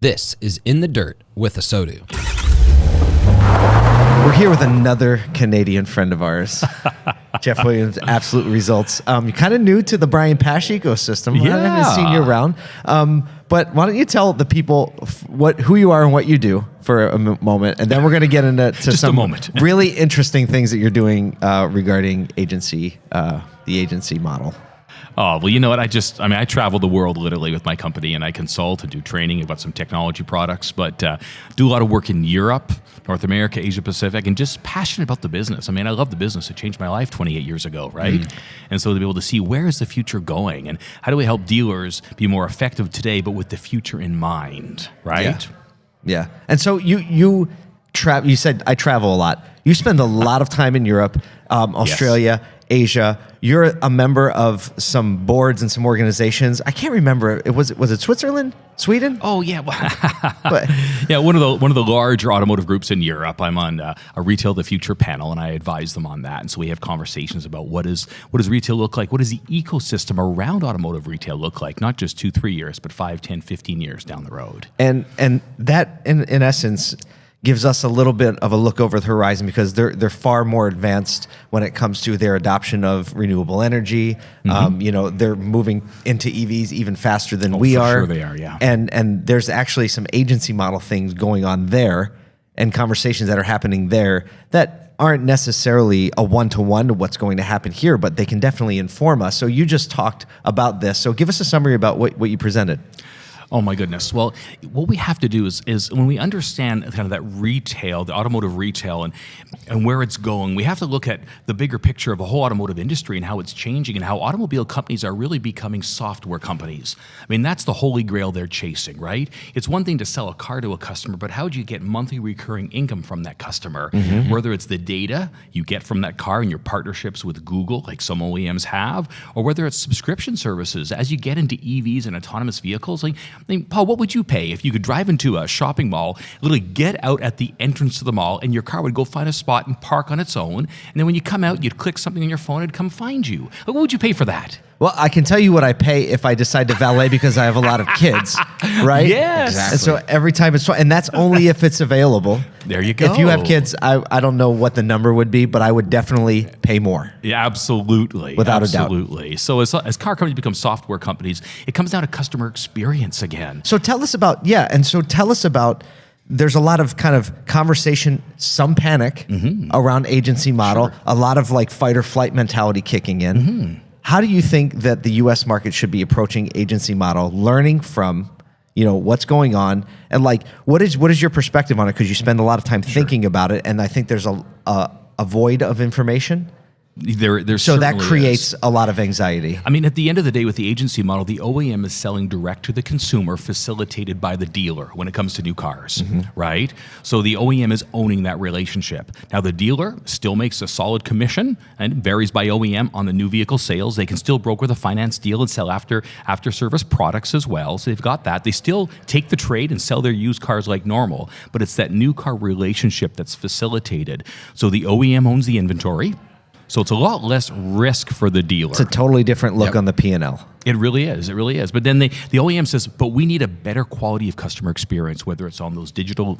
This is In the Dirt with ASOTU. We're here with another Canadian friend of ours, Jeff Williams, Absolute Results. You're kind of new to the Brian Pash ecosystem. Yeah. I haven't seen you around. But why don't you tell the people who you are and what you do for a moment, and then we're going to get into some really interesting things that you're doing regarding agency, the agency model. Oh, well, you know what? I travel the world literally with my company, and I consult and do training about some technology products, but do a lot of work in Europe, North America, Asia Pacific, and just passionate about the business. I mean, I love the business. It changed my life 28 years ago, right? And so to be able to see where is the future going, and how do we help dealers be more effective today, but with the future in mind, right? Yeah. And so you said I travel a lot. You spend a lot of time in Europe, Australia, yes. Asia. You're a member of some boards and some organizations. I can't remember. Was it Switzerland? Sweden? Oh yeah, yeah. One of the larger automotive groups in Europe. I'm on a Retail the Future panel, and I advise them on that. And so we have conversations about what does retail look like? What does the ecosystem around automotive retail look like? Not just 2-3 years, but 5, 10, 15 years down the road. And that in essence gives us a little bit of a look over the horizon, because they're far more advanced when it comes to their adoption of renewable energy. They're moving into EVs even faster than we are. Sure they are, yeah. And there's actually some agency model things going on there, and conversations that are happening there that aren't necessarily a one-to-one to what's going to happen here, but they can definitely inform us. So you just talked about this. So give us a summary about what you presented. Oh my goodness. Well, what we have to do is when we understand kind of that retail, the automotive retail and where it's going, we have to look at the bigger picture of the whole automotive industry and how it's changing, and how automobile companies are really becoming software companies. I mean, that's the holy grail they're chasing, right? It's one thing to sell a car to a customer, but how do you get monthly recurring income from that customer? Whether it's the data you get from that car and your partnerships with Google, like some OEMs have, or whether it's subscription services. As you get into EVs and autonomous vehicles, I mean, Paul, what would you pay if you could drive into a shopping mall, literally get out at the entrance to the mall, and your car would go find a spot and park on its own, and then when you come out, you'd click something on your phone and it'd come find you? What would you pay for that? Well, I can tell you what I pay if I decide to valet, because I have a lot of kids, right? Yes. Exactly. And so every time and that's only if it's available. There you go. If you have kids, I don't know what the number would be, but I would definitely pay more. Yeah, absolutely. Without a doubt. Absolutely. So as car companies become software companies, it comes down to customer experience again. So tell us about, there's a lot of kind of conversation, some panic around agency model, a lot of like fight or flight mentality kicking in. How do you think that the U.S. market should be approaching agency model, learning from, what's going on, and like what is your perspective on it? Because you spend a lot of time thinking about it, and I think there's a void of information. So that creates a lot of anxiety. I mean, at the end of the day, with the agency model, the OEM is selling direct to the consumer, facilitated by the dealer when it comes to new cars, right? So the OEM is owning that relationship. Now, the dealer still makes a solid commission, and it varies by OEM on the new vehicle sales. They can still broker the finance deal and sell after service products as well. So they've got that. They still take the trade and sell their used cars like normal, but it's that new car relationship that's facilitated. So the OEM owns the inventory. So it's a lot less risk for the dealer. It's a totally different look on the P&L. It really is. It really is. But then the OEM says, but we need a better quality of customer experience, whether it's on those digital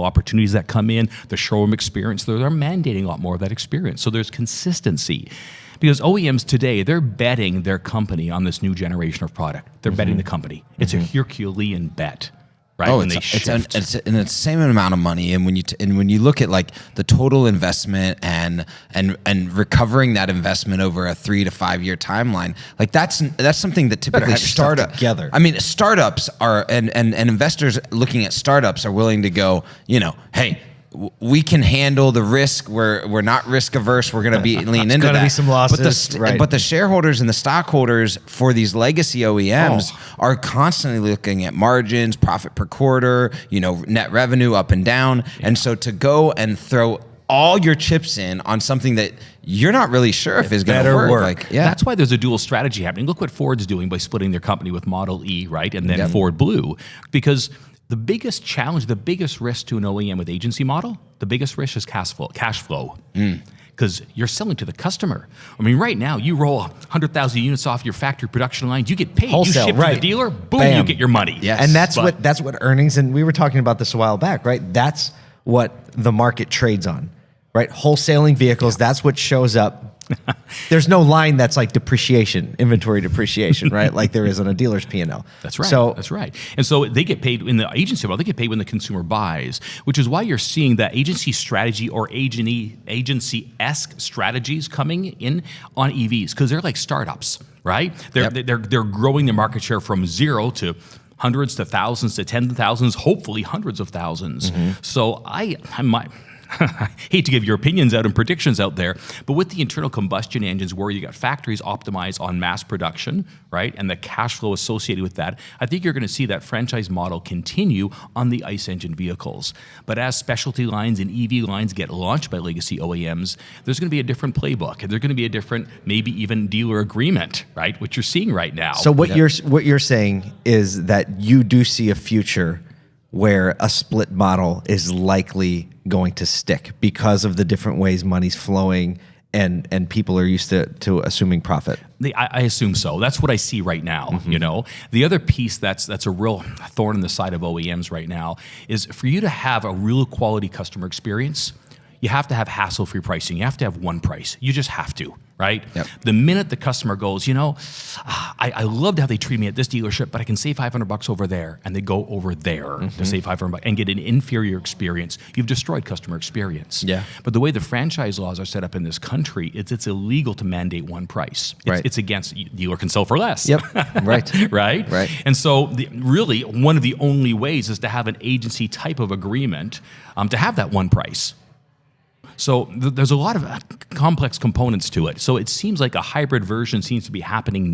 opportunities that come in, the showroom experience. They're mandating a lot more of that experience. So there's consistency. Because OEMs today, they're betting their company on this new generation of product. They're betting the company. It's a Herculean bet. Right, oh, it's the same amount of money, and when you look at like the total investment and recovering that investment over a 3 to 5 year timeline, like that's something that typically startups are and investors looking at startups are willing to go, hey, we can handle the risk. We're not risk averse. We're going to be lean into that. Going to be some losses. But the shareholders and the stockholders for these legacy OEMs are constantly looking at margins, profit per quarter, net revenue up and down. Yeah. And so to go and throw all your chips in on something that you're not really sure if is going to work. That's why there's a dual strategy happening. Look what Ford's doing by splitting their company with Model E, right, and then Ford Blue, because the biggest challenge, the biggest risk to an OEM with agency model, the biggest risk is cash flow. because you're selling to the customer. I mean, right now, you roll 100,000 units off your factory production lines, you get paid. Wholesale, you ship right. to the dealer, boom, Bam. you get your money. Yes. And that's what earnings, and we were talking about this a while back, right? That's what the market trades on, right? Wholesaling vehicles, that's what shows up. There's no line that's like depreciation, inventory depreciation, right? Like there is on a dealer's P&L. That's right. So that's right. And so they get paid in the agency world. They get paid when the consumer buys, which is why you're seeing that agency strategy or agency-esque strategies coming in on EVs, because they're like startups, right? They're growing their market share from 0 to hundreds to thousands to tens of thousands, hopefully hundreds of thousands. So I hate to give your opinions out and predictions out there, but with the internal combustion engines where you got factories optimized on mass production, right, and the cash flow associated with that, I think you're going to see that franchise model continue on the ICE engine vehicles. But as specialty lines and EV lines get launched by legacy OEMs, there's going to be a different playbook, and there's going to be a different, maybe even dealer agreement, right, which you're seeing right now. So what you're saying is that you do see a future where a split model is likely going to stick because of the different ways money's flowing and people are used to assuming profit. I assume so. That's what I see right now. You know, the other piece that's a real thorn in the side of OEMs right now is for you to have a real quality customer experience, you have to have hassle-free pricing. You have to have one price. You just have to, right? Yep. The minute the customer goes, you know, I loved how they treat me at this dealership, but I can save $500 over there, and they go over there to save $500 and get an inferior experience, you've destroyed customer experience. Yeah. But the way the franchise laws are set up in this country, it's illegal to mandate one price. Right. It's against, dealer can sell for less. Yep. Right. Right? Right. And so really one of the only ways is to have an agency type of agreement to have that one price. So there's a lot of complex components to it. So it seems like a hybrid version seems to be happening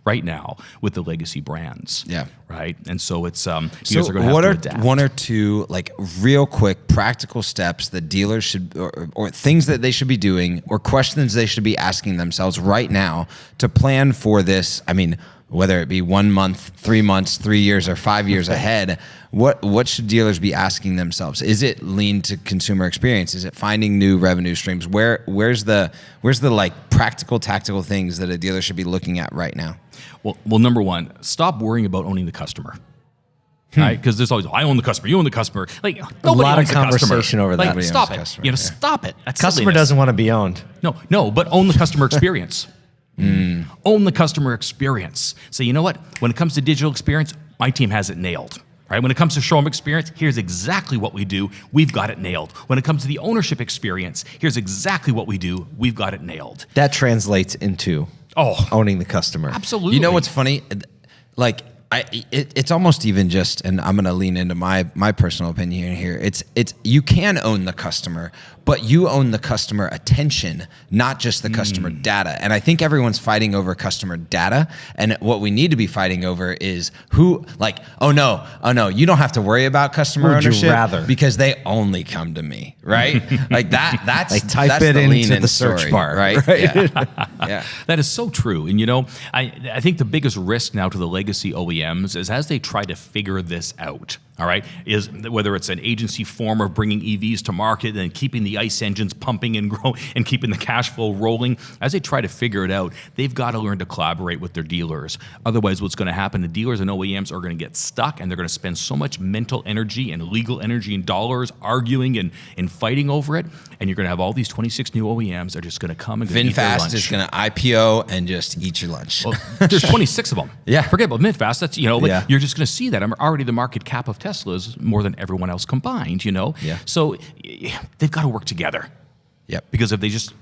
right now with the legacy brands. Yeah. Right. And so it's So dealers are going to what have to are adapt. one or two like real quick practical steps that dealers should or things that they should be doing or questions they should be asking themselves right now to plan for this? I mean, whether it be 1 month, 3 months, 3 years, or 5 years ahead, what should dealers be asking themselves? Is it lean to consumer experience? Is it finding new revenue streams? Where's the like practical, tactical things that a dealer should be looking at right now? Well, number one, stop worrying about owning the customer. Right? Because there's always, I own the customer, you own the customer. Like nobody lot of owns the customer. conversation over that. Like, Nobody stop owns the it. customer, You know, yeah. stop it. That's Customer silliness. doesn't want to be owned. No, but own the customer experience. Own the customer experience. So you know what? When it comes to digital experience, my team has it nailed. Right? When it comes to showroom experience, here's exactly what we do. We've got it nailed. When it comes to the ownership experience, here's exactly what we do. We've got it nailed. That translates into owning the customer. Absolutely. You know what's funny? Like it's almost even just, and I'm going to lean into my personal opinion here. It's you can own the customer, but you own the customer attention, not just the customer data. And I think everyone's fighting over customer data. And what we need to be fighting over is who, like, oh no, you don't have to worry about customer Would you ownership rather? because they only come to me, right? Like that's Like type that's it the into lean-in the search story, bar, right? Yeah. Yeah. That is so true. And you know, I think the biggest risk now to the legacy OEMs is as they try to figure this out, all right, is whether it's an agency form of bringing EVs to market and keeping the ICE engines pumping and growing and keeping the cash flow rolling, as they try to figure it out, they've got to learn to collaborate with their dealers. Otherwise, what's going to happen, the dealers and OEMs are going to get stuck and they're going to spend so much mental energy and legal energy and dollars arguing and fighting over it. And you're going to have all these 26 new OEMs that are just going to come and eat their VinFast lunch. is going to IPO and just eat your lunch. Well, there's 26 of them. Yeah. Forget about VinFast. That's, you know, like, Yeah. you're just going to see that. I'm already the market cap of Tesla is more than everyone else combined, you know? Yeah. So they've got to work together. Yep. Because if they just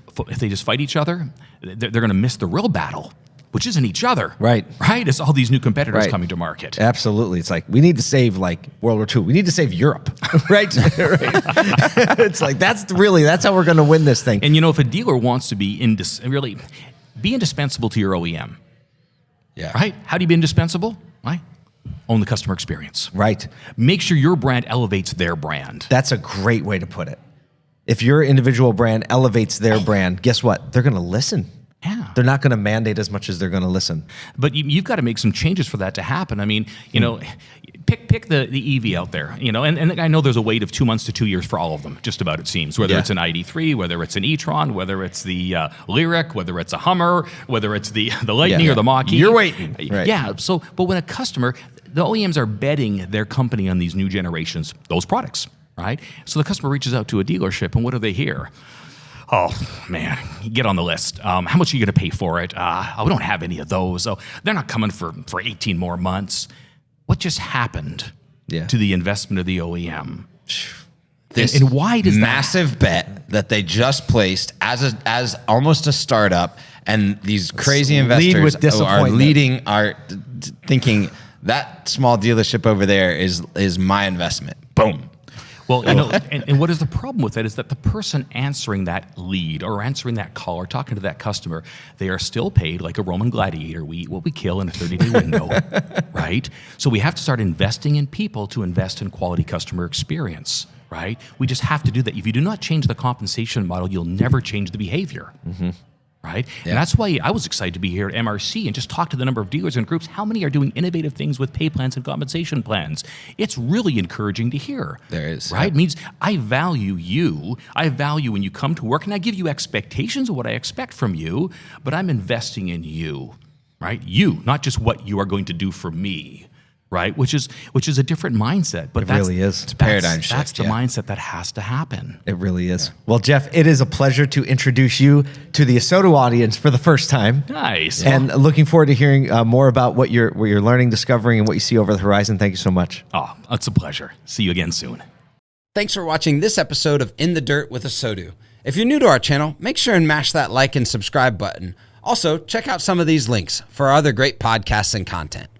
fight each other, they're going to miss the real battle, which isn't each other. Right. Right? It's all these new competitors Right. coming to market. Absolutely. It's like, we need to save like World War II. We need to save Europe, right? It's like, that's how we're going to win this thing. And you know, if a dealer wants to be really be indispensable to your OEM, Yeah. right? How do you be indispensable? Right? Own the customer experience. Right. Make sure your brand elevates their brand. That's a great way to put it. If your individual brand elevates their brand, guess what? They're going to listen. Yeah. They're not going to mandate as much as they're going to listen. But you've got to make some changes for that to happen. I mean, pick the EV out there, and I know there's a wait of 2 months to 2 years for all of them, just about, it seems, whether it's an ID3, whether it's an e-tron, whether it's the Lyriq, whether it's a Hummer, whether it's the Lightning or the Mach-E. You're waiting. Right. Yeah. So, but when a customer, the OEMs are betting their company on these new generations, those products, right? So the customer reaches out to a dealership, and what do they hear? Oh, man, get on the list. How much are you going to pay for it? We don't have any of those. So they're not coming for 18 more months. What just happened to the investment of the OEM? This and why does massive bet that they just placed as almost a startup, and these crazy investors are thinking that small dealership over there is my investment. Boom. Well, and what is the problem with that is that the person answering that lead or answering that call or talking to that customer, they are still paid like a Roman gladiator. We eat what we kill in a 30-day window, right? So we have to start investing in people to invest in quality customer experience, right? We just have to do that. If you do not change the compensation model, you'll never change the behavior. Mm-hmm. Right? Yeah. And that's why I was excited to be here at MRC and just talk to the number of dealers and groups. How many are doing innovative things with pay plans and compensation plans? It's really encouraging to hear. There is. Right? It means I value you. I value when you come to work, and I give you expectations of what I expect from you, but I'm investing in you. Right? You, not just what you are going to do for me. Right, which is a different mindset, but it really is. It's a paradigm shift. That's the mindset that has to happen. It really is. Yeah. Well, Jeff, it is a pleasure to introduce you to the ASOTU audience for the first time. Nice, and looking forward to hearing more about what you're learning, discovering, and what you see over the horizon. Thank you so much. Oh, it's a pleasure. See you again soon. Thanks for watching this episode of In the Dirt with ASOTU. If you're new to our channel, make sure and mash that like and subscribe button. Also, check out some of these links for our other great podcasts and content.